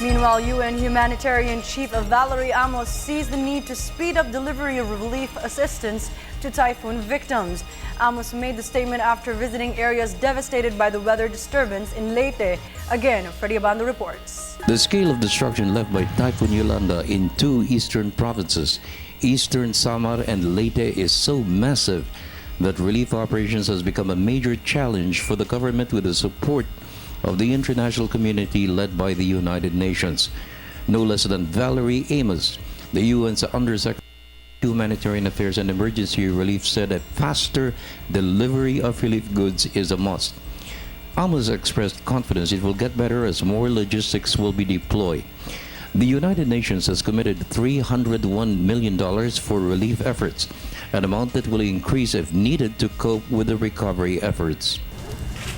Meanwhile, UN humanitarian chief Freddie Abando sees the need to speed up delivery of relief assistance to typhoon victims. Amos made the statement after visiting areas devastated by the weather disturbance in Leyte. Again, Freddie Abando reports. The scale of destruction left by Typhoon Yolanda in two eastern provinces, Eastern Samar and Leyte, is so massive that relief operations has become a major challenge for the government with the support of the international community led by the United Nations. No less than Valerie Amos, the UN's Undersecretary of Humanitarian Affairs and Emergency Relief, said a faster delivery of relief goods is a must. Amos expressed confidence it will get better as more logistics will be deployed. The United Nations has committed $301 million for relief efforts, an amount that will increase if needed to cope with the recovery efforts.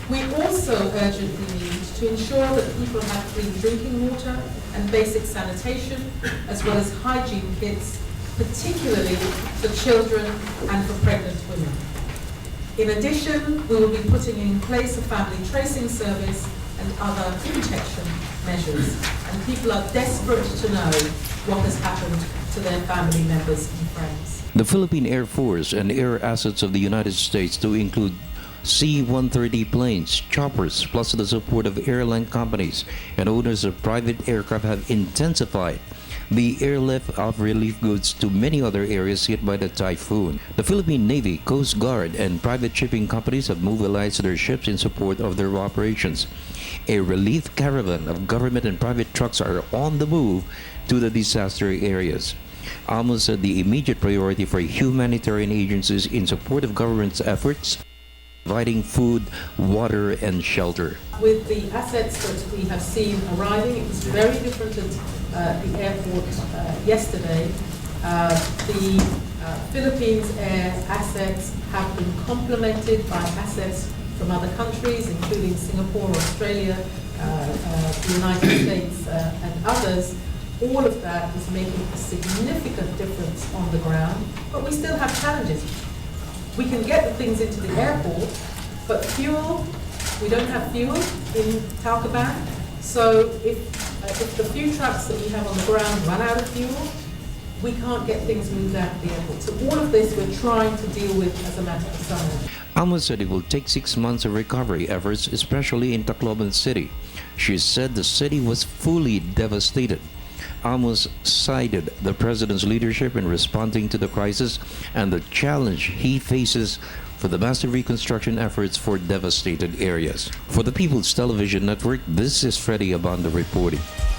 We also urgently need to ensure that people have clean drinking water and basic sanitation, as well as hygiene kits, particularly for children and for pregnant women. In addition, we will be putting in place a family tracing service and other protection measures. And people are desperate to know what has happened to their family members and friends. The Philippine Air Force and air assets of the United States, to include C-130 planes, choppers, plus the support of airline companies and owners of private aircraft, have intensified the airlift of relief goods to many other areas hit by the typhoon. The Philippine Navy, Coast Guard, and private shipping companies have mobilized their ships in support of their operations. A relief caravan of government and private trucks are on the move to the disaster areas. Amos said the immediate priority for humanitarian agencies in support of government's efforts, providing food, water, and shelter. With the assets that we have seen arriving, it was very different at the airport yesterday. The Philippines air assets have been complemented by assets from other countries, including Singapore, Australia, the United States, and others. All of that is making a significant difference on the ground, but we still have challenges. We can get the things into the airport, but fuel, we don't have fuel in Talcaban. So if the few trucks that we have on the ground run out of fuel, we can't get things moved out of the airport. So all of this we're trying to deal with as a matter of summer. Amos said it will take 6 months of recovery efforts, especially in Tacloban City. She said the city was fully devastated. Amos cited the president's leadership in responding to the crisis and the challenge he faces for the massive reconstruction efforts for devastated areas. For the People's Television Network, this is Freddie Abando reporting.